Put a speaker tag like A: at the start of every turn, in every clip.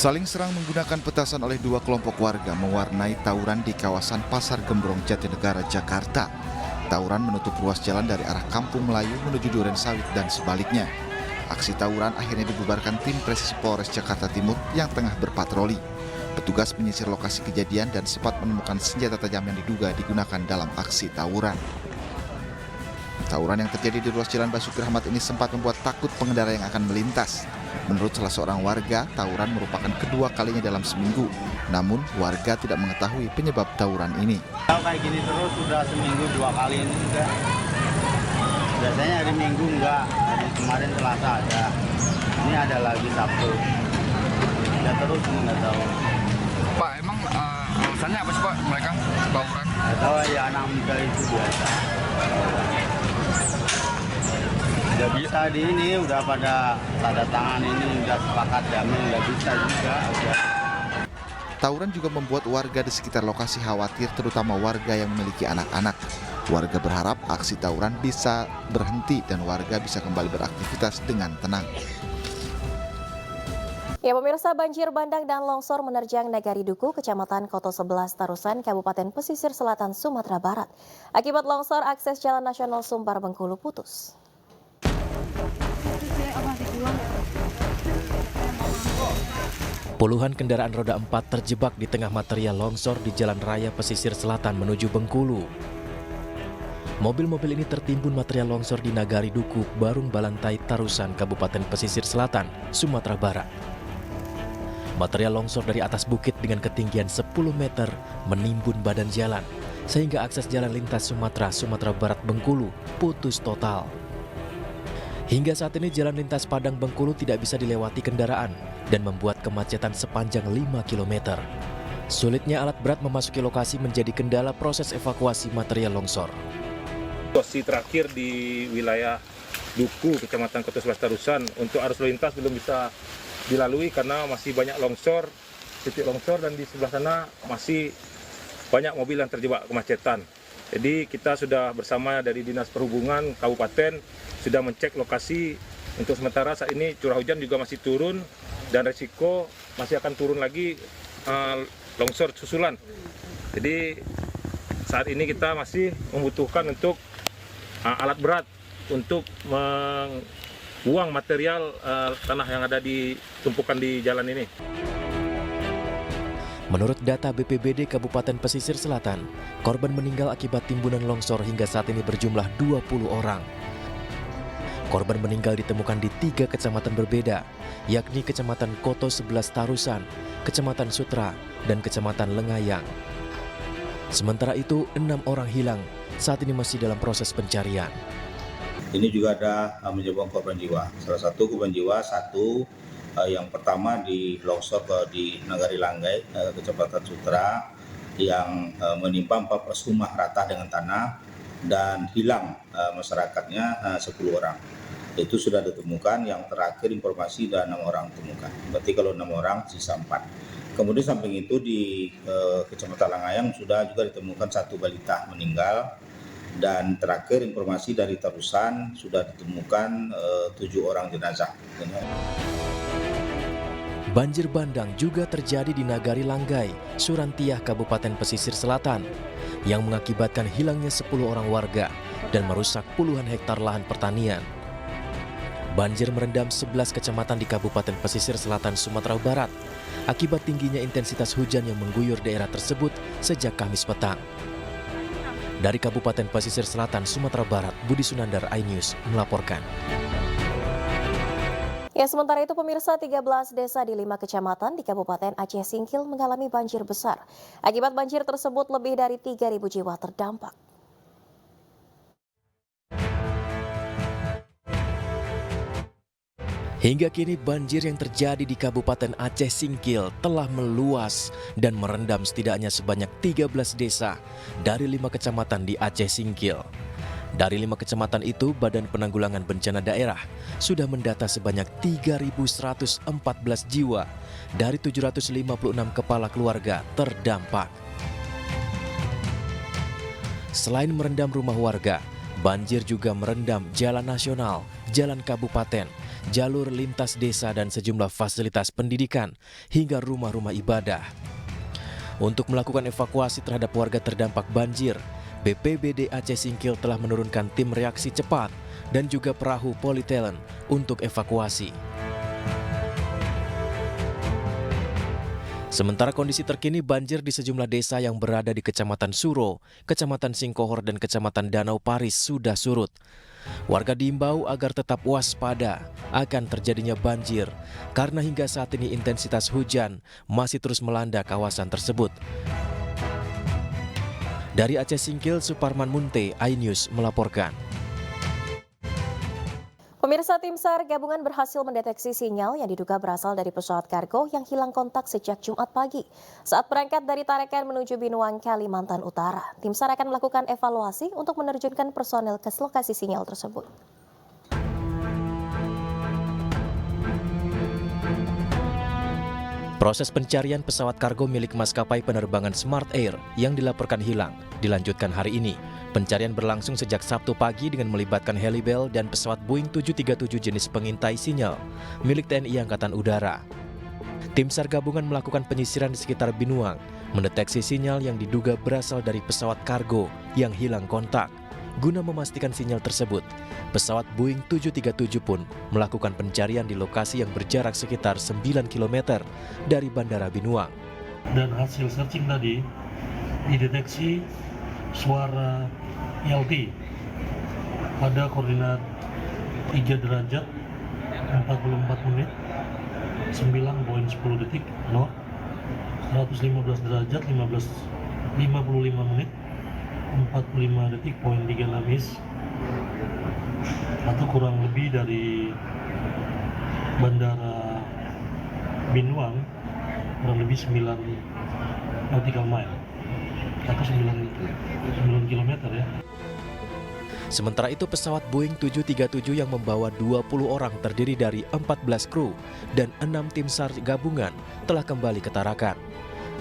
A: Saling serang menggunakan petasan oleh dua kelompok warga mewarnai tawuran di kawasan Pasar Gembrong, Jatinegara, Jakarta. Tawuran menutup ruas jalan dari arah Kampung Melayu menuju Durensawit dan sebaliknya. Aksi tawuran akhirnya dibubarkan tim presisi Polres Jakarta Timur yang tengah berpatroli. Petugas menyisir lokasi kejadian dan sempat menemukan senjata tajam yang diduga digunakan dalam aksi tawuran. Tawuran yang terjadi di ruas jalan Basuki Rahmat ini sempat membuat takut pengendara yang akan melintas. Menurut salah seorang warga, tawuran merupakan kedua kalinya dalam seminggu. Namun, warga tidak mengetahui penyebab tawuran ini.
B: Kalau kayak gini terus sudah seminggu dua kali ini enggak. Biasanya hari Minggu enggak, hari kemarin Selasa ada. Ini ada lagi Sabtu. Ya terus nggak tahu.
C: Pak, emang alasannya apa sih Pak mereka tawuran?
B: Nggak tahu ya, anak muda itu biasa. Udah bisa di ini, udah pada tanda tangan ini, udah sepakat damai, nggak bisa juga. Udah.
A: Tawuran juga membuat warga di sekitar lokasi khawatir, terutama warga yang memiliki anak-anak. Warga berharap aksi tawuran bisa berhenti dan warga bisa kembali beraktivitas dengan tenang.
D: Ya pemirsa, banjir bandang dan longsor menerjang Nagari Duku, Kecamatan Koto 11, Tarusan, Kabupaten Pesisir Selatan, Sumatera Barat. Akibat longsor, akses Jalan Nasional Sumbar Bengkulu putus.
E: Puluhan kendaraan roda 4 terjebak di tengah material longsor di Jalan Raya Pesisir Selatan menuju Bengkulu. Mobil-mobil ini tertimbun material longsor di Nagari Duku, Barung Balantai, Tarusan, Kabupaten Pesisir Selatan, Sumatera Barat. Material longsor dari atas bukit dengan ketinggian 10 meter menimbun badan jalan, sehingga akses jalan lintas Sumatera Barat Bengkulu putus total. Hingga saat ini jalan lintas Padang Bengkulu tidak bisa dilewati kendaraan dan membuat kemacetan sepanjang 5 km. Sulitnya alat berat memasuki lokasi menjadi kendala proses evakuasi material longsor.
F: Situasi terakhir di wilayah Duku, Kecamatan Koto 11 Tarusan, untuk arus lalu lintas belum bisa dilalui karena masih banyak longsor, titik longsor, dan di sebelah sana masih banyak mobil yang terjebak kemacetan. Jadi kita sudah bersama dari Dinas Perhubungan Kabupaten sudah mencek lokasi. Untuk sementara saat ini curah hujan juga masih turun dan resiko masih akan turun lagi longsor susulan. Jadi saat ini kita masih membutuhkan untuk alat berat untuk membuang material tanah yang ada di tumpukan di jalan ini.
E: Menurut data BPBD Kabupaten Pesisir Selatan, korban meninggal akibat timbunan longsor hingga saat ini berjumlah 20 orang. Korban meninggal ditemukan di 3 kecamatan berbeda, yakni Kecamatan Koto 11 Tarusan, Kecamatan Sutra, dan Kecamatan Lengayang. Sementara itu, 6 orang hilang, saat ini masih dalam proses pencarian.
G: Ini juga ada menyebabkan korban jiwa. Salah satu korban jiwa, yang pertama di longsor di Nagari Langgai, Kecamatan Sutra, yang menimpa 14 rumah rata dengan tanah dan hilang masyarakatnya 10 orang. Itu sudah ditemukan, yang terakhir informasi dan 6 orang ditemukan. Berarti kalau 6 orang sisa 4. Kemudian samping itu di Kecamatan Lengayang sudah juga ditemukan 1 balita meninggal. Dan terakhir informasi dari Tarusan sudah ditemukan 7 orang jenazah.
E: Banjir bandang juga terjadi di Nagari Langgai, Surantiah, Kabupaten Pesisir Selatan, yang mengakibatkan hilangnya 10 orang warga dan merusak puluhan hektar lahan pertanian. Banjir merendam 11 kecamatan di Kabupaten Pesisir Selatan, Sumatera Barat, akibat tingginya intensitas hujan yang mengguyur daerah tersebut sejak Kamis petang. Dari Kabupaten Pesisir Selatan, Sumatera Barat, Budi Sunandar, iNews melaporkan.
D: Ya sementara itu pemirsa, 13 desa di 5 kecamatan di Kabupaten Aceh Singkil mengalami banjir besar. Akibat banjir tersebut lebih dari 3.000 jiwa terdampak.
E: Hingga kini banjir yang terjadi di Kabupaten Aceh Singkil telah meluas dan merendam setidaknya sebanyak 13 desa dari 5 kecamatan di Aceh Singkil. Dari 5 kecamatan itu, Badan Penanggulangan Bencana Daerah sudah mendata sebanyak 3.114 jiwa dari 756 kepala keluarga terdampak. Selain merendam rumah warga, banjir juga merendam jalan nasional, jalan kabupaten, jalur lintas desa dan sejumlah fasilitas pendidikan hingga rumah-rumah ibadah. Untuk melakukan evakuasi terhadap warga terdampak banjir, BPBD Aceh Singkil telah menurunkan tim reaksi cepat dan juga perahu politalent untuk evakuasi. Sementara kondisi terkini banjir di sejumlah desa yang berada di Kecamatan Suro, Kecamatan Singkohor, dan Kecamatan Danau Paris sudah surut. Warga diimbau agar tetap waspada akan terjadinya banjir karena hingga saat ini intensitas hujan masih terus melanda kawasan tersebut. Dari Aceh Singkil, Suparman Munte, iNews melaporkan.
D: Pemirsa, tim SAR gabungan berhasil mendeteksi sinyal yang diduga berasal dari pesawat kargo yang hilang kontak sejak Jumat pagi. Saat berangkat dari Tarakan menuju Binuang, Kalimantan Utara, tim SAR akan melakukan evaluasi untuk menerjunkan personel ke lokasi sinyal tersebut.
E: Proses pencarian pesawat kargo milik maskapai penerbangan Smart Air yang dilaporkan hilang dilanjutkan hari ini. Pencarian berlangsung sejak Sabtu pagi dengan melibatkan Helibel dan pesawat Boeing 737 jenis pengintai sinyal milik TNI Angkatan Udara. Tim SAR gabungan melakukan penyisiran di sekitar Binuang, mendeteksi sinyal yang diduga berasal dari pesawat kargo yang hilang kontak. Guna memastikan sinyal tersebut, pesawat Boeing 737 pun melakukan pencarian di lokasi yang berjarak sekitar 9 km dari Bandara Binuang.
H: Dan hasil searching tadi dideteksi suara LT pada koordinat 3 derajat 44 menit 9.10 detik north, 115 derajat 55 menit 45 detik poin 36 is, atau kurang lebih dari Bandara Binuang kurang lebih 9 nautical mile atau 9 km ya.
E: Sementara itu pesawat Boeing 737 yang membawa 20 orang terdiri dari 14 kru dan 6 tim SAR gabungan telah kembali ke Tarakan.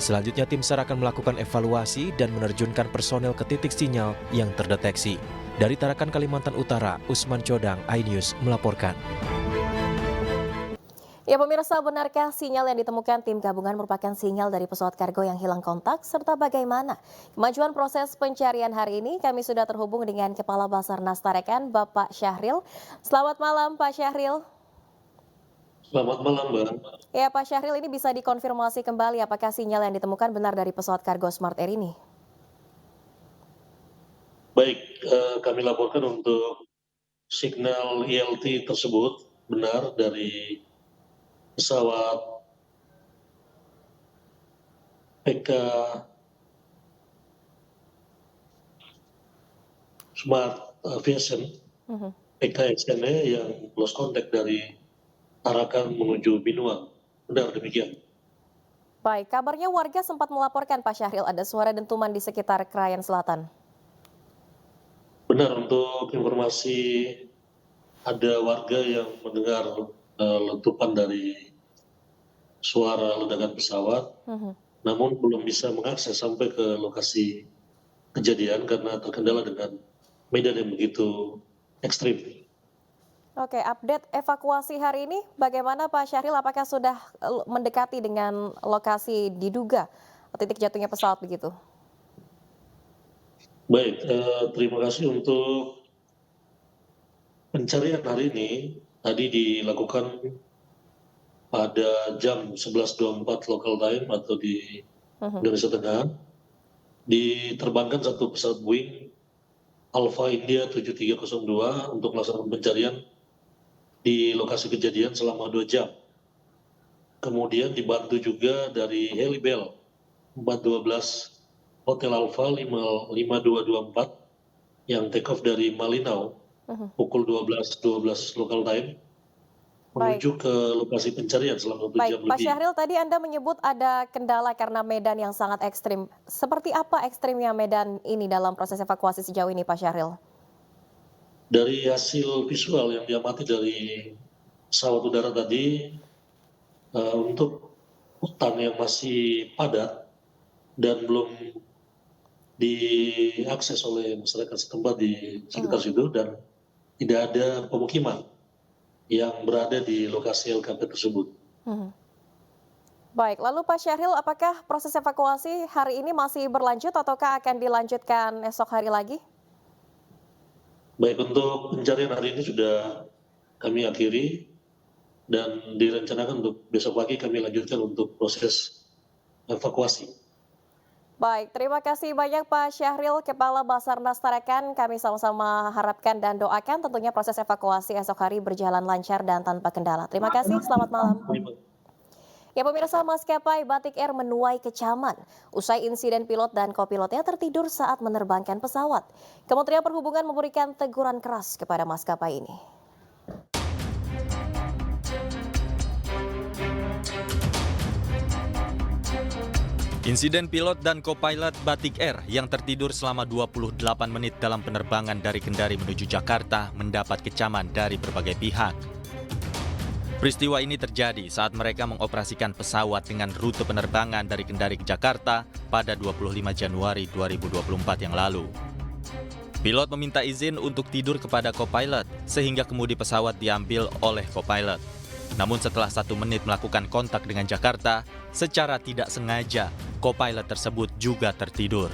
E: Selanjutnya tim SAR akan melakukan evaluasi dan menerjunkan personel ke titik sinyal yang terdeteksi. Dari Tarakan, Kalimantan Utara, Usman Codang, iNews melaporkan.
D: Ya pemirsa, benarkah sinyal yang ditemukan tim gabungan merupakan sinyal dari pesawat kargo yang hilang kontak? Serta bagaimana kemajuan proses pencarian hari ini? Kami sudah terhubung dengan Kepala Basarnas Tarakan, Bapak Syahril. Selamat malam Pak Syahril.
H: Selamat malam, Mbak.
D: Ya Pak Syahril, ini bisa dikonfirmasi kembali apakah sinyal yang ditemukan benar dari pesawat kargo Smart Air ini?
H: Baik, kami laporkan untuk signal ELT tersebut benar dari pesawat PK Smart Aviation, PKXNE yang lost contact dari Tarakan menuju Binuang. Benar demikian.
D: Baik, kabarnya warga sempat melaporkan Pak Syahril ada suara dentuman di sekitar Krayan Selatan.
H: Benar, untuk informasi ada warga yang mendengar letupan dari suara ledakan pesawat, namun belum bisa mengakses sampai ke lokasi kejadian karena terkendala dengan medan yang begitu ekstrim.
D: Oke, update evakuasi hari ini bagaimana Pak Syahril? Apakah sudah mendekati dengan lokasi diduga titik jatuhnya pesawat begitu?
H: Baik, terima kasih untuk pencarian hari ini. Tadi dilakukan pada jam 11.24 local time atau di Indonesia Tengah. Diterbangkan satu pesawat Boeing Alpha India 7302 untuk melaksanakan pencarian di lokasi kejadian selama 2 jam. Kemudian dibantu juga dari Helibel 412 Hotel Alpha 5224 yang take off dari Malinau pukul 12.12 local time menuju ke lokasi pencarian selama 2 jam lebih.
D: Pak Syahril, tadi Anda menyebut ada kendala karena medan yang sangat ekstrim. Seperti apa ekstrimnya medan ini dalam proses evakuasi sejauh ini Pak Syahril?
H: Dari hasil visual yang diamati dari pesawat udara tadi, untuk hutan yang masih padat dan belum diakses oleh masyarakat setempat di sekitar situ dan tidak ada pemukiman. yang berada di lokasi LKP tersebut.
D: Baik, lalu Pak Syahril, apakah proses evakuasi hari ini masih berlanjut ataukah akan dilanjutkan esok hari lagi?
H: Baik, untuk pencarian hari ini sudah kami akhiri dan direncanakan untuk besok pagi kami lanjutkan untuk proses evakuasi.
D: Baik, terima kasih banyak Pak Syahril, Kepala Basarnas Tarakan. Kami sama-sama harapkan dan doakan tentunya proses evakuasi esok hari berjalan lancar dan tanpa kendala. Terima kasih, selamat malam. Ya pemirsa, maskapai Batik Air menuai kecaman usai insiden pilot dan kopilotnya tertidur saat menerbangkan pesawat. Kementerian Perhubungan memberikan teguran keras kepada maskapai ini.
E: Insiden pilot dan co-pilot Batik Air yang tertidur selama 28 menit dalam penerbangan dari Kendari menuju Jakarta mendapat kecaman dari berbagai pihak. Peristiwa ini terjadi saat mereka mengoperasikan pesawat dengan rute penerbangan dari Kendari ke Jakarta pada 25 Januari 2024 yang lalu. Pilot meminta izin untuk tidur kepada co-pilot sehingga kemudi pesawat diambil oleh co-pilot. Namun setelah 1 menit melakukan kontak dengan Jakarta, secara tidak sengaja co-pilot tersebut juga tertidur.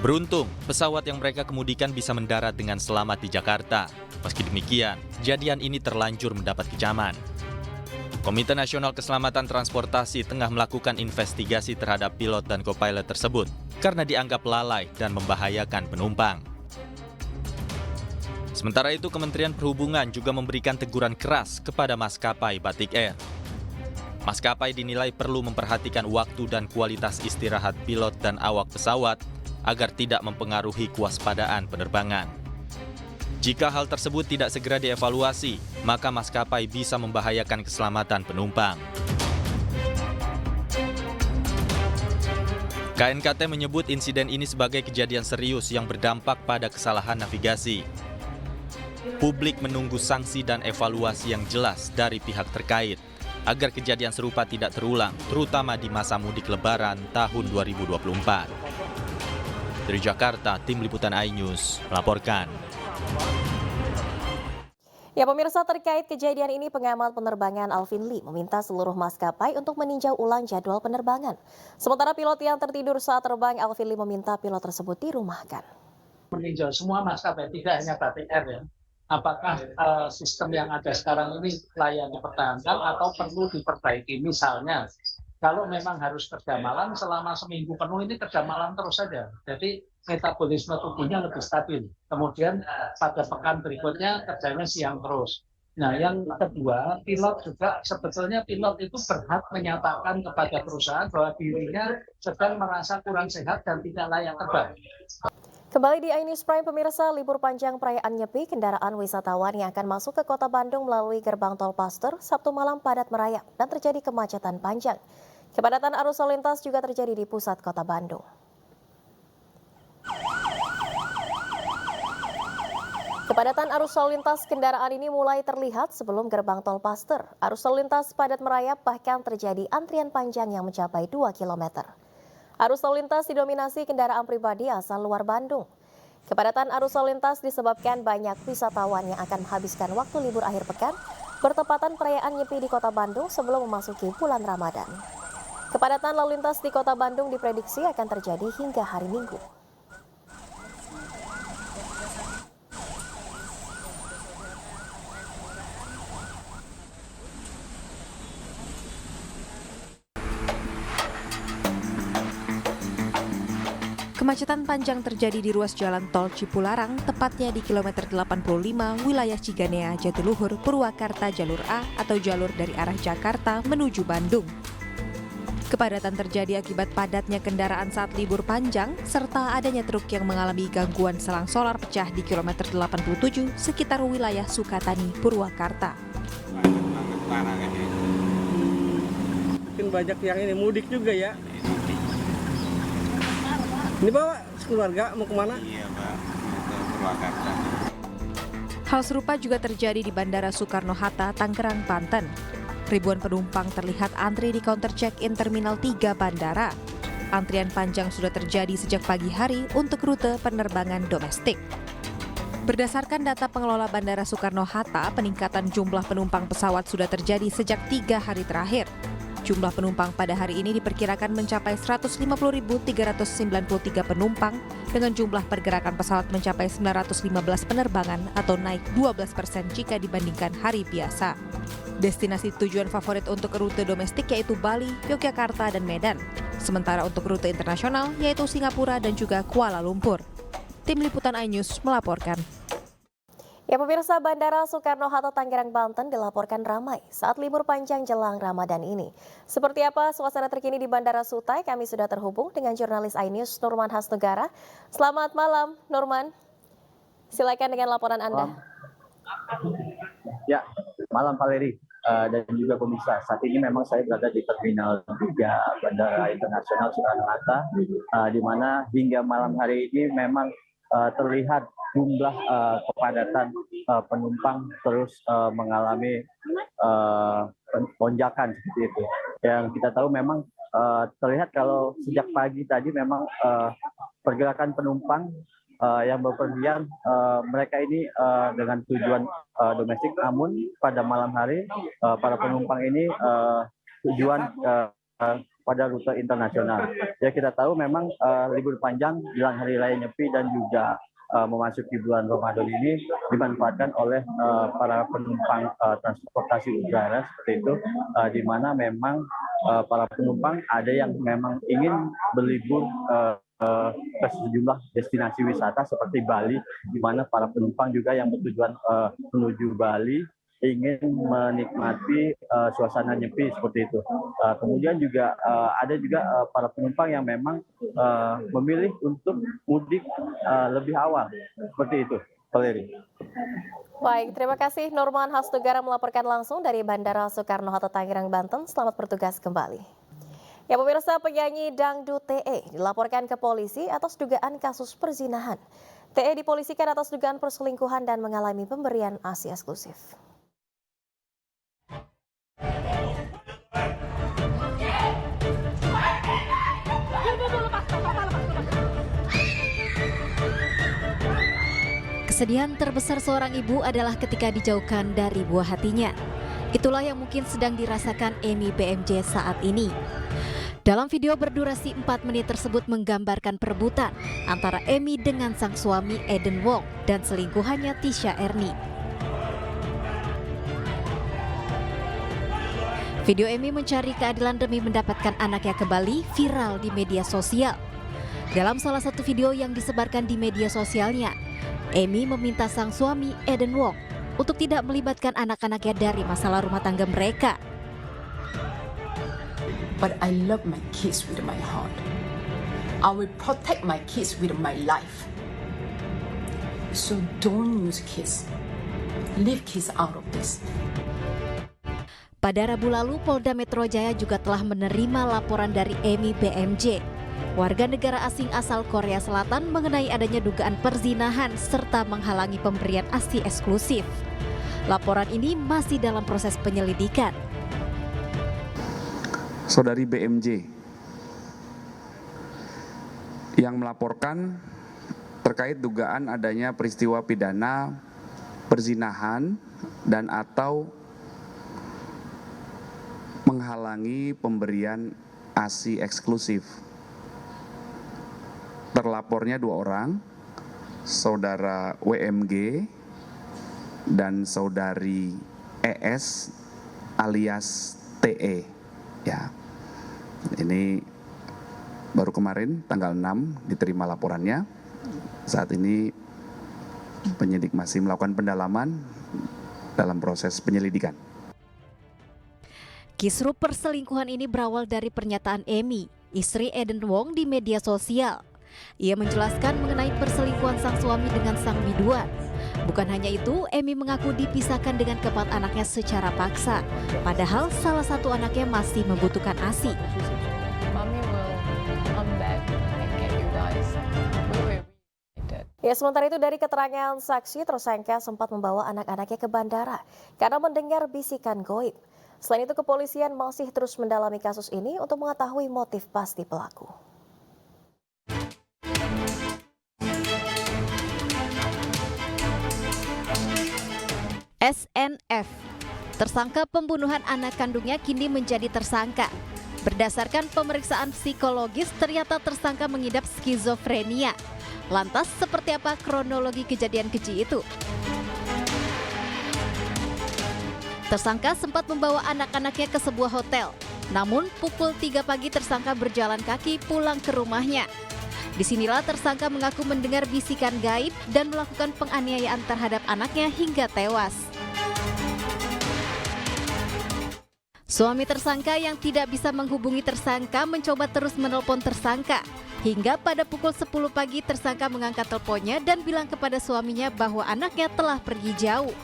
E: Beruntung, pesawat yang mereka kemudikan bisa mendarat dengan selamat di Jakarta. Meski demikian, kejadian ini terlanjur mendapat kecaman. Komite Nasional Keselamatan Transportasi tengah melakukan investigasi terhadap pilot dan co-pilot tersebut karena dianggap lalai dan membahayakan penumpang. Sementara itu, Kementerian Perhubungan juga memberikan teguran keras kepada maskapai Batik Air. Maskapai dinilai perlu memperhatikan waktu dan kualitas istirahat pilot dan awak pesawat agar tidak mempengaruhi kewaspadaan penerbangan. Jika hal tersebut tidak segera dievaluasi, maka maskapai bisa membahayakan keselamatan penumpang. KNKT menyebut insiden ini sebagai kejadian serius yang berdampak pada kesalahan navigasi. Publik menunggu sanksi dan evaluasi yang jelas dari pihak terkait agar kejadian serupa tidak terulang, terutama di masa mudik Lebaran tahun 2024. Dari Jakarta, Tim Liputan iNews melaporkan.
D: Ya pemirsa, terkait kejadian ini pengamat penerbangan Alvin Lee meminta seluruh maskapai untuk meninjau ulang jadwal penerbangan. Sementara pilot yang tertidur saat terbang, Alvin Lee meminta pilot tersebut dirumahkan.
I: Meninjau semua maskapai, tidak hanya Batik Air ya. Apakah sistem yang ada sekarang ini layak dipertahankan atau perlu diperbaiki? Misalnya, kalau memang harus kerja malam selama seminggu penuh ini kerja malam terus saja. Jadi metabolisme tubuhnya lebih stabil. Kemudian pada pekan berikutnya kerjanya siang terus. Nah yang kedua, pilot juga sebetulnya pilot itu berhak menyatakan kepada perusahaan bahwa dirinya sedang merasa kurang sehat dan tidak layak terbang.
D: Kembali di iNews Prime, pemirsa, libur panjang perayaan Nyepi, kendaraan wisatawan yang akan masuk ke kota Bandung melalui gerbang tol Paster, Sabtu malam padat merayap dan terjadi kemacetan panjang. Kepadatan arus lalu lintas juga terjadi di pusat kota Bandung. Kepadatan arus lalu lintas kendaraan ini mulai terlihat sebelum gerbang tol Paster. Arus lalu lintas padat merayap bahkan terjadi antrian panjang yang mencapai 2 km. Arus lalu lintas didominasi kendaraan pribadi asal luar Bandung. Kepadatan arus lalu lintas disebabkan banyak wisatawan yang akan menghabiskan waktu libur akhir pekan bertepatan perayaan Nyepi di kota Bandung sebelum memasuki bulan Ramadan. Kepadatan lalu lintas di kota Bandung diprediksi akan terjadi hingga hari Minggu.
J: Kemacetan panjang terjadi di ruas jalan tol Cipularang, tepatnya di kilometer 85 wilayah Ciganea, Jatiluhur, Purwakarta jalur A atau jalur dari arah Jakarta menuju Bandung. Kepadatan terjadi akibat padatnya kendaraan saat libur panjang, serta adanya truk yang mengalami gangguan selang solar pecah di kilometer 87 sekitar wilayah Sukatani, Purwakarta.
K: Mungkin banyak yang ini mudik juga ya. Ini bawa keluarga mau kemana?
B: Iya Pak, ke Purwakarta.
J: Hal serupa juga terjadi di Bandara Soekarno-Hatta, Tangerang, Banten. Ribuan penumpang terlihat antri di counter check-in Terminal 3 Bandara. Antrian panjang sudah terjadi sejak pagi hari untuk rute penerbangan domestik. Berdasarkan data pengelola Bandara Soekarno-Hatta, peningkatan jumlah penumpang pesawat sudah terjadi sejak 3 hari terakhir. Jumlah penumpang pada hari ini diperkirakan mencapai 150.393 penumpang dengan jumlah pergerakan pesawat mencapai 915 penerbangan atau naik 12% jika dibandingkan hari biasa. Destinasi tujuan favorit untuk rute domestik yaitu Bali, Yogyakarta, dan Medan. Sementara untuk rute internasional yaitu Singapura dan juga Kuala Lumpur. Tim Liputan iNews melaporkan.
D: Ya pemirsa, Bandara Soekarno-Hatta Tangerang, Banten dilaporkan ramai saat libur panjang jelang Ramadan ini. Seperti apa suasana terkini di Bandara Sutai? Kami sudah terhubung dengan jurnalis iNews Nurman Hasnegara. Selamat malam, Nurman. Silakan dengan laporan Anda.
L: Ya, malam Valeri dan juga pemirsa. Saat ini memang saya berada di Terminal 3 Bandara Internasional Soekarno-Hatta, di mana hingga malam hari ini memang terlihat jumlah kepadatan penumpang terus mengalami lonjakan seperti itu. Yang kita tahu memang terlihat kalau sejak pagi tadi memang pergerakan penumpang yang berpergian mereka ini dengan tujuan domestik, namun pada malam hari para penumpang ini tujuan pada rute internasional. Ya kita tahu memang libur panjang jelang hari raya Nyepi dan juga memasuki bulan Ramadan ini dimanfaatkan oleh para penumpang transportasi udara seperti itu, di mana memang para penumpang ada yang memang ingin berlibur ke sejumlah destinasi wisata seperti Bali, di mana para penumpang juga yang bertujuan menuju Bali ingin menikmati suasana Nyepi seperti itu. Kemudian juga ada juga para penumpang yang memang memilih untuk mudik lebih awal seperti itu, Valeri.
D: Baik, terima kasih Nurman Hasnegara melaporkan langsung dari Bandara Soekarno-Hatta Tangerang, Banten. Selamat bertugas kembali. Ya pemirsa, penyanyi dangdut TE dilaporkan ke polisi atas dugaan kasus perzinahan. TE dipolisikan atas dugaan perselingkuhan dan mengalami pemberian ASI eksklusif.
M: Kesedihan terbesar seorang ibu adalah ketika dijauhkan dari buah hatinya. Itulah yang mungkin sedang dirasakan Emy BMJ saat ini. Dalam video berdurasi 4 menit tersebut menggambarkan perebutan antara Emy dengan sang suami Eden Wong dan selingkuhannya Tisha Ernie. Video Emy mencari keadilan demi mendapatkan anaknya kembali viral di media sosial. Dalam salah satu video yang disebarkan di media sosialnya, Emy meminta sang suami Eden Wong untuk tidak melibatkan anak-anaknya dari masalah rumah tangga mereka.
N: But I love my kids with my heart. I will protect my kids with my life. So don't use kids. Leave kids out of this.
M: Pada Rabu lalu, Polda Metro Jaya juga telah menerima laporan dari Emy BMJ, warga negara asing asal Korea Selatan, mengenai adanya dugaan perzinahan serta menghalangi pemberian ASI eksklusif. Laporan ini masih dalam proses penyelidikan.
O: Saudari BMJ yang melaporkan terkait dugaan adanya peristiwa pidana perzinahan dan atau menghalangi pemberian ASI eksklusif. Terlapornya 2 orang, saudara WMG dan saudari ES alias TE. Ya, ini baru kemarin tanggal 6 diterima laporannya. Saat ini penyidik masih melakukan pendalaman dalam proses penyelidikan.
M: Kisruh perselingkuhan ini berawal dari pernyataan Emy, istri Eden Wong, di media sosial. Ia menjelaskan mengenai perselingkuhan sang suami dengan sang biduan. Bukan hanya itu, Emy mengaku dipisahkan dengan keempat anaknya secara paksa. Padahal salah satu anaknya masih membutuhkan ASI.
D: Ya, sementara itu dari keterangan saksi, tersangka sempat membawa anak-anaknya ke bandara karena mendengar bisikan goib. Selain itu, kepolisian masih terus mendalami kasus ini untuk mengetahui motif pasti pelaku.
M: SNF, tersangka pembunuhan anak kandungnya kini menjadi tersangka. Berdasarkan pemeriksaan psikologis, ternyata tersangka mengidap skizofrenia. Lantas, seperti apa kronologi kejadian keji itu? Tersangka sempat membawa anak-anaknya ke sebuah hotel. Namun, pukul 3 pagi tersangka berjalan kaki pulang ke rumahnya. Disinilah tersangka mengaku mendengar bisikan gaib dan melakukan penganiayaan terhadap anaknya hingga tewas. Suami tersangka yang tidak bisa menghubungi tersangka mencoba terus menelpon tersangka. Hingga pada pukul 10 pagi tersangka mengangkat teleponnya dan bilang kepada suaminya bahwa anaknya telah pergi jauh.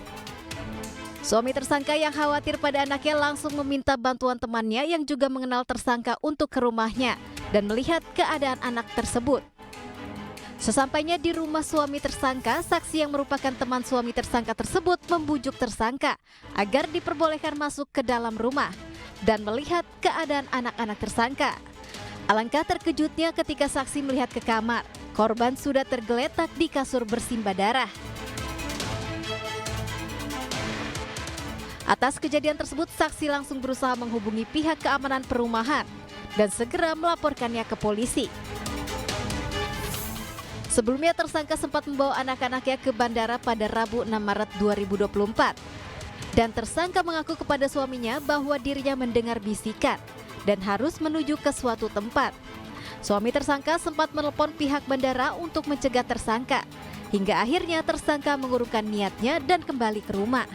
M: Suami tersangka yang khawatir pada anaknya langsung meminta bantuan temannya yang juga mengenal tersangka untuk ke rumahnya dan melihat keadaan anak tersebut. Sesampainya di rumah suami tersangka, saksi yang merupakan teman suami tersangka tersebut membujuk tersangka agar diperbolehkan masuk ke dalam rumah dan melihat keadaan anak-anak tersangka. Alangkah terkejutnya ketika saksi melihat ke kamar, korban sudah tergeletak di kasur bersimbah darah. Atas kejadian tersebut, saksi langsung berusaha menghubungi pihak keamanan perumahan dan segera melaporkannya ke polisi. Sebelumnya tersangka sempat membawa anak-anaknya ke bandara pada Rabu 6 Maret 2024. Dan tersangka mengaku kepada suaminya bahwa dirinya mendengar bisikan dan harus menuju ke suatu tempat. Suami tersangka sempat menelpon pihak bandara untuk mencegah tersangka. Hingga akhirnya tersangka mengurungkan niatnya dan kembali ke rumah.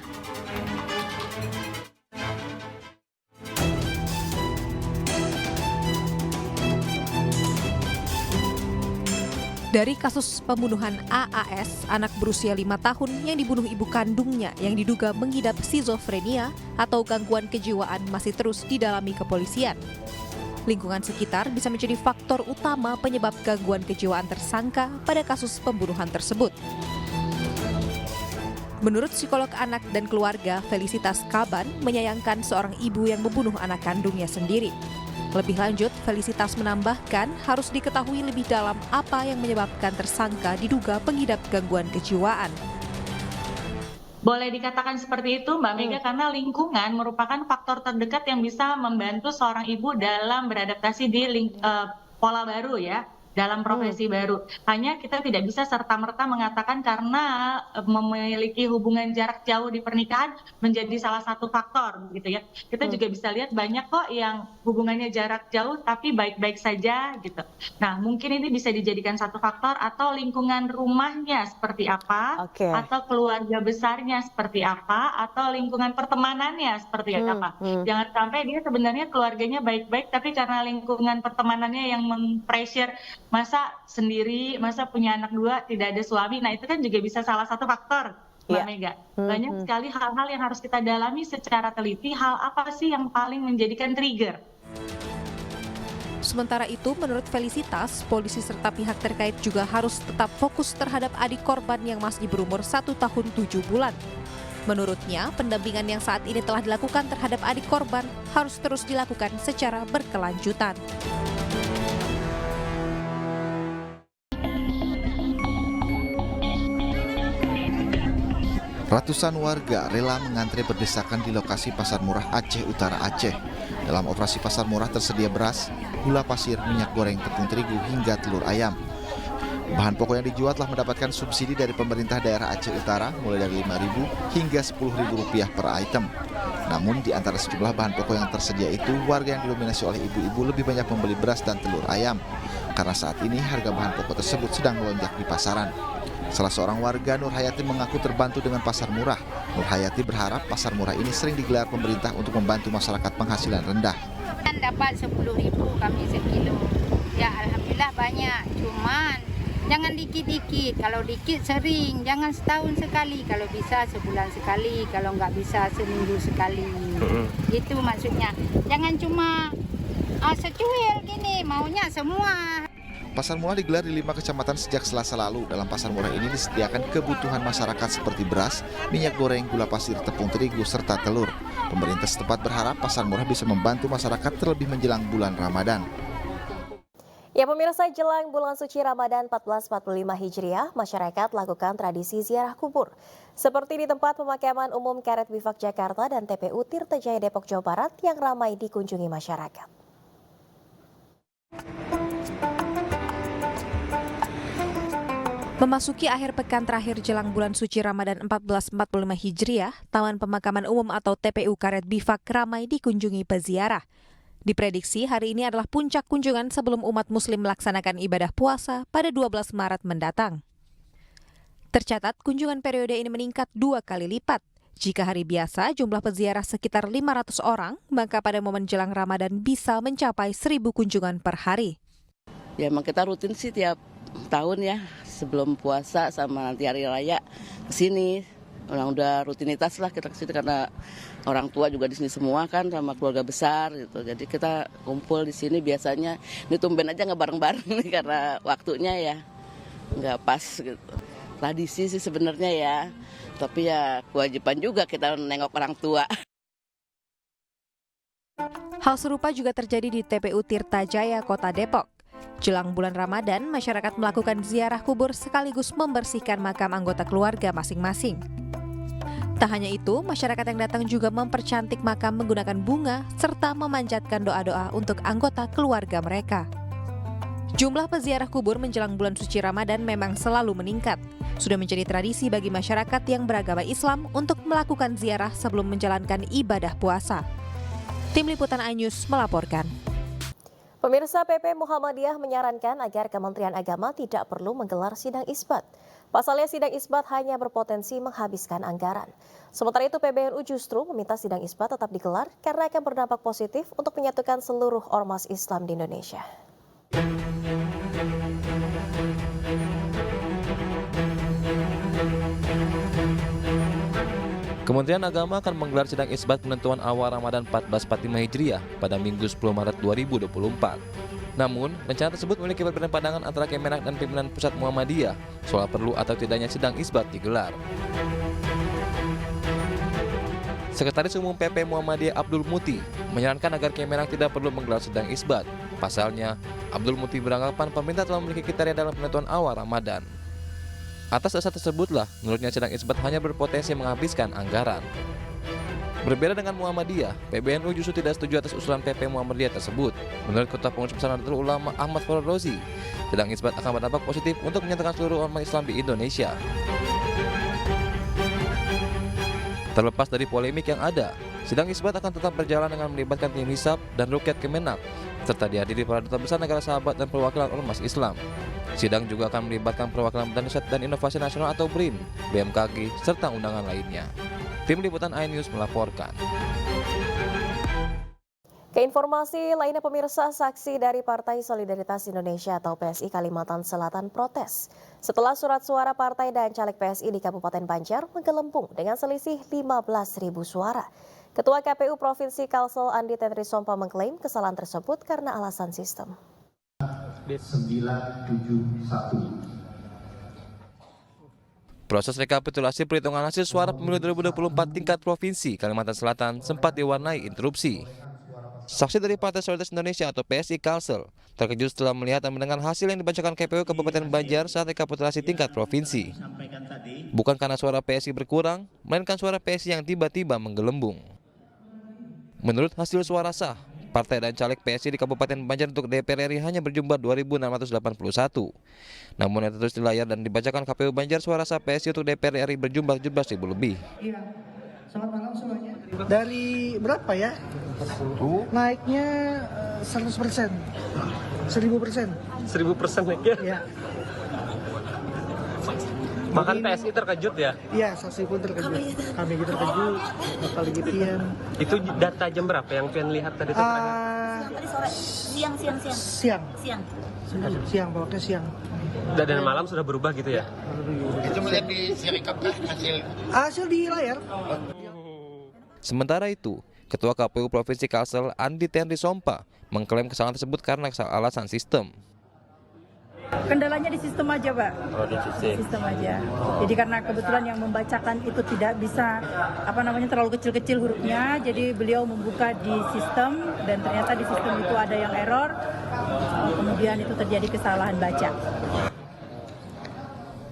J: Dari kasus pembunuhan AAS, anak berusia 5 tahun yang dibunuh ibu kandungnya yang diduga mengidap skizofrenia atau gangguan kejiwaan masih terus didalami kepolisian. Lingkungan sekitar bisa menjadi faktor utama penyebab gangguan kejiwaan tersangka pada kasus pembunuhan tersebut. Menurut psikolog anak dan keluarga Felicitas Kaban, menyayangkan seorang ibu yang membunuh anak kandungnya sendiri. Lebih lanjut, Felicitas menambahkan harus diketahui lebih dalam apa yang menyebabkan tersangka diduga pengidap gangguan kejiwaan.
P: Boleh dikatakan seperti itu, Mbak Mega, karena lingkungan merupakan faktor terdekat yang bisa membantu seorang ibu dalam beradaptasi di pola baru ya, dalam profesi baru. Hanya kita tidak bisa serta-merta mengatakan karena memiliki hubungan jarak jauh di pernikahan menjadi salah satu faktor gitu ya. Kita juga bisa lihat banyak kok yang hubungannya jarak jauh tapi baik-baik saja gitu. Nah, mungkin ini bisa dijadikan satu faktor atau lingkungan rumahnya seperti apa, atau keluarga besarnya seperti apa, atau lingkungan pertemanannya seperti apa. Jangan sampai dia sebenarnya keluarganya baik-baik tapi karena lingkungan pertemanannya yang mempressure, masa sendiri, masa punya anak dua, tidak ada suami. Nah, itu kan juga bisa salah satu faktor, Mbak Mega. Banyak sekali hal-hal yang harus kita dalami secara teliti, hal apa sih yang paling menjadikan trigger.
J: Sementara itu, menurut Felicitas, polisi serta pihak terkait juga harus tetap fokus terhadap adik korban yang masih berumur 1 tahun 7 bulan. Menurutnya, pendampingan yang saat ini telah dilakukan terhadap adik korban harus terus dilakukan secara berkelanjutan.
A: Ratusan warga rela mengantre berdesakan di lokasi Pasar Murah Aceh Utara Aceh. Dalam operasi Pasar Murah tersedia beras, gula pasir, minyak goreng, tepung terigu, hingga telur ayam. Bahan pokok yang dijual telah mendapatkan subsidi dari pemerintah daerah Aceh Utara mulai dari Rp5.000 hingga Rp10.000 per item. Namun di antara sejumlah bahan pokok yang tersedia itu, warga yang didominasi oleh ibu-ibu lebih banyak membeli beras dan telur ayam. Karena saat ini harga bahan pokok tersebut sedang melonjak di pasaran. Salah seorang warga, Nur Hayati, mengaku terbantu dengan pasar murah. Nur Hayati berharap pasar murah ini sering digelar pemerintah untuk membantu masyarakat penghasilan rendah.
Q: Kan dapat 10.000 kami sekilo. Ya alhamdulillah banyak, cuman jangan dikit-dikit. Kalau dikit sering, jangan setahun sekali. Kalau bisa sebulan sekali, kalau nggak bisa seminggu sekali. Itu maksudnya. Jangan cuma secuil gini, maunya semua.
A: Pasar murah digelar di 5 kecamatan sejak Selasa lalu. Dalam pasar murah ini disediakan kebutuhan masyarakat seperti beras, minyak goreng, gula pasir, tepung terigu, serta telur. Pemerintah setempat berharap pasar murah bisa membantu masyarakat terlebih menjelang bulan Ramadan.
D: Ya pemirsa, jelang bulan suci Ramadan 1445 Hijriah, masyarakat lakukan tradisi ziarah kubur. Seperti di tempat pemakaman umum Karet Bifak Jakarta dan TPU Tirtajaya Depok Jawa Barat yang ramai dikunjungi masyarakat.
J: Memasuki akhir pekan terakhir jelang bulan suci Ramadan 1445 Hijriah, Taman Pemakaman Umum atau TPU Karet Bifak ramai dikunjungi peziarah. Diprediksi hari ini adalah puncak kunjungan sebelum umat muslim melaksanakan ibadah puasa pada 12 Maret mendatang. Tercatat kunjungan periode ini meningkat 2 kali lipat. Jika hari biasa jumlah peziarah sekitar 500 orang, maka pada momen jelang Ramadan bisa mencapai 1.000 kunjungan per hari.
R: Ya emang kita rutin sih tiap tahun ya, sebelum puasa sama nanti hari raya kesini. Orang udah rutinitas lah kita kesini karena orang tua juga di sini semua kan sama keluarga besar gitu. Jadi kita kumpul di sini biasanya. Ini tumben aja nggak bareng-bareng nih karena waktunya ya nggak pas gitu. Tradisi sih sebenarnya ya, tapi ya kewajiban juga kita nengok orang tua.
J: Hal serupa juga terjadi di TPU Tirtajaya, Kota Depok. Jelang bulan Ramadan, masyarakat melakukan ziarah kubur sekaligus membersihkan makam anggota keluarga masing-masing. Tak hanya itu, masyarakat yang datang juga mempercantik makam menggunakan bunga serta memanjatkan doa-doa untuk anggota keluarga mereka. Jumlah peziarah kubur menjelang bulan suci Ramadan memang selalu meningkat. Sudah menjadi tradisi bagi masyarakat yang beragama Islam untuk melakukan ziarah sebelum menjalankan ibadah puasa. Tim Liputan iNews melaporkan.
D: Pemirsa, PP Muhammadiyah menyarankan agar Kementerian Agama tidak perlu menggelar sidang isbat. Pasalnya sidang isbat hanya berpotensi menghabiskan anggaran. Sementara itu PBNU justru meminta sidang isbat tetap digelar karena akan berdampak positif untuk menyatukan seluruh ormas Islam di Indonesia.
F: Kementerian Agama akan menggelar sidang isbat penentuan awal Ramadan 1445 Hijriah pada Minggu 10 Maret 2024. Namun, rencana tersebut memiliki perbedaan pandangan antara Kemenak dan pimpinan pusat Muhammadiyah soal perlu atau tidaknya sidang isbat digelar. Sekretaris Umum PP Muhammadiyah Abdul Muti menyarankan agar Kemenak tidak perlu menggelar sidang isbat. Pasalnya, Abdul Muti beranggapan pemerintah telah memiliki kriteria dalam penentuan awal Ramadan. Atas dasar tersebutlah, menurutnya sidang isbat hanya berpotensi menghabiskan anggaran. Berbeda dengan Muhammadiyah, PBNU justru tidak setuju atas usulan PP Muhammadiyah tersebut. Menurut Ketua Pengurus Besar Nahdlatul Ulama Ahmad Farrozi, sidang isbat akan berdampak positif untuk menyatukan seluruh umat Islam di Indonesia. Terlepas dari polemik yang ada, sidang isbat akan tetap berjalan dengan melibatkan tim hisab dan rukyat Kemenak, serta dihadiri para duta besar negara sahabat dan perwakilan ormas Islam. Sidang juga akan melibatkan perwakilan Badan Riset dan Inovasi Nasional atau BRIN, BMKG, serta undangan lainnya. Tim Liputan iNews melaporkan.
D: Keinformasi lainnya pemirsa, saksi dari Partai Solidaritas Indonesia atau PSI Kalimantan Selatan protes setelah surat suara partai dan caleg PSI di Kabupaten Banjar menggelembung dengan selisih 15.000 suara. Ketua KPU Provinsi Kalsel Andi Tenrisompa mengklaim kesalahan tersebut karena alasan sistem.
S: 971.
F: Proses rekapitulasi perhitungan hasil suara pemilu 2024 tingkat provinsi Kalimantan Selatan sempat diwarnai interupsi. Saksi dari Partai Solidaritas Indonesia atau PSI Kalsel terkejut setelah melihat dan mendengar hasil yang dibacakan KPU Kabupaten Banjar saat rekapitulasi tingkat provinsi. Bukan karena suara PSI berkurang, melainkan suara PSI yang tiba-tiba menggelembung. Menurut hasil suara sah, partai dan caleg PSI di Kabupaten Banjar untuk DPR RI hanya berjumlah 2.681. Namun yang tertulis di layar dan dibacakan KPU Banjar, suara sah PSI untuk DPR RI berjumlah 17.000 lebih.
T: Iya, selamat malam semuanya. Dari berapa ya? Naiknya 100%, 1000%.
U: 1000% naiknya?
T: Iya.
U: Bahkan PSI terkejut ya?
T: Iya, saksi pun terkejut. Kami terkejut, apalagi Pian.
U: Itu data jam berapa yang Pian lihat tadi?
T: Tadi sore, siang, pokoknya siang.
U: Dan malam sudah berubah gitu ya?
S: Itu melihat di Sirikap
T: hasil di layar.
F: Sementara itu, Ketua KPU Provinsi Kalsel Andi Tenrisompa mengklaim kesalahan tersebut karena alasan sistem.
C: Kendalanya di sistem aja, Pak.
U: Oh, di
C: Sistem aja. Jadi karena kebetulan yang membacakan itu tidak bisa terlalu kecil-kecil hurufnya, jadi beliau membuka di sistem dan ternyata di sistem itu ada yang error. Kemudian itu terjadi kesalahan baca.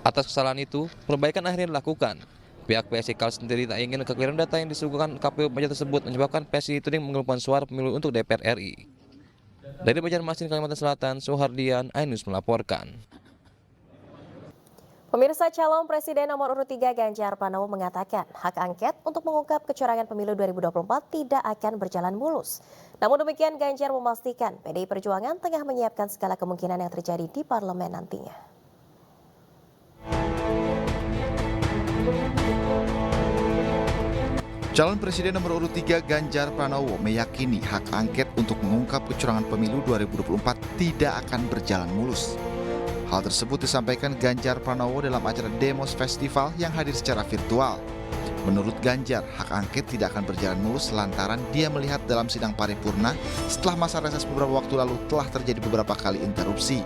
V: Atas kesalahan itu, perbaikan akhirnya dilakukan. Pihak PSI Kals sendiri tak ingin kekeliruan data yang disuguhkan KPU Banjar tersebut menyebabkan PSI tuding menggelapkan suara pemilu untuk DPR RI. Dari Banjarmasin, Kalimantan Selatan, Suhardian, iNews melaporkan.
D: Pemirsa, calon Presiden nomor urut 3 Ganjar Pranowo mengatakan hak angket untuk mengungkap kecurangan pemilu 2024 tidak akan berjalan mulus. Namun demikian, Ganjar memastikan PDI Perjuangan tengah menyiapkan segala kemungkinan yang terjadi di parlemen nantinya.
A: Calon Presiden nomor urut 3 Ganjar Pranowo meyakini hak angket untuk mengungkap kecurangan pemilu 2024 tidak akan berjalan mulus. Hal tersebut disampaikan Ganjar Pranowo dalam acara Demos Festival yang hadir secara virtual. Menurut Ganjar, hak angket tidak akan berjalan mulus lantaran dia melihat dalam sidang paripurna setelah masa reses beberapa waktu lalu telah terjadi beberapa kali interupsi.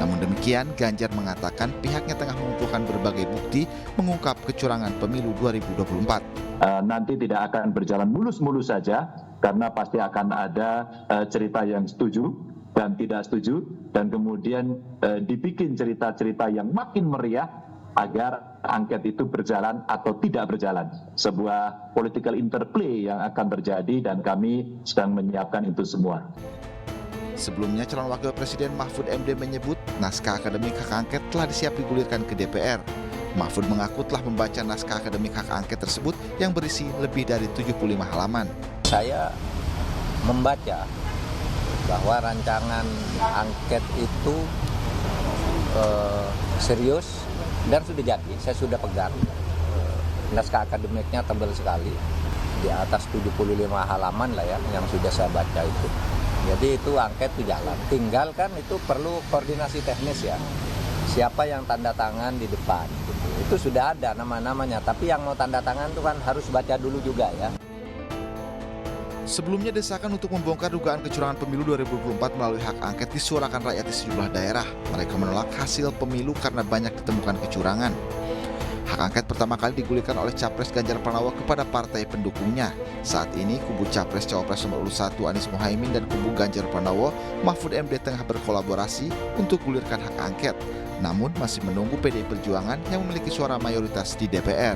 A: Namun demikian, Ganjar mengatakan pihaknya tengah mengumpulkan berbagai bukti mengungkap kecurangan pemilu 2024.
W: Nanti tidak akan berjalan mulus-mulus saja karena pasti akan ada cerita yang setuju dan tidak setuju dan kemudian dibikin cerita-cerita yang makin meriah agar angket itu berjalan atau tidak berjalan. Sebuah political interplay yang akan terjadi dan kami sedang menyiapkan itu semua.
A: Sebelumnya, calon wakil presiden Mahfud MD menyebut naskah akademik hak angket telah disiap digulirkan ke DPR. Mahfud mengaku telah membaca naskah akademik hak angket tersebut yang berisi lebih dari 75 halaman.
X: Saya membaca bahwa rancangan angket itu serius dan sudah jadi. Saya sudah pegang. Naskah akademiknya tebal sekali, di atas 75 halaman lah ya yang sudah saya baca itu. Jadi itu angket itu jalan. Tinggal kan itu perlu koordinasi teknis ya. Siapa yang tanda tangan di depan gitu. Itu sudah ada nama-namanya, tapi yang mau tanda tangan itu kan harus baca dulu juga ya.
A: Sebelumnya, desakan untuk membongkar dugaan kecurangan pemilu 2024 melalui hak angket disuarakan rakyat di sejumlah daerah. Mereka menolak hasil pemilu karena banyak ditemukan kecurangan. Hak angket pertama kali digulirkan oleh Capres Ganjar Pranowo kepada partai pendukungnya. Saat ini, kubu Capres Cawapres nomor urut 1 Anies Mohaimin dan kubu Ganjar Pranowo, Mahfud MD tengah berkolaborasi untuk gulirkan hak angket. Namun masih menunggu PDI Perjuangan yang memiliki suara mayoritas di DPR.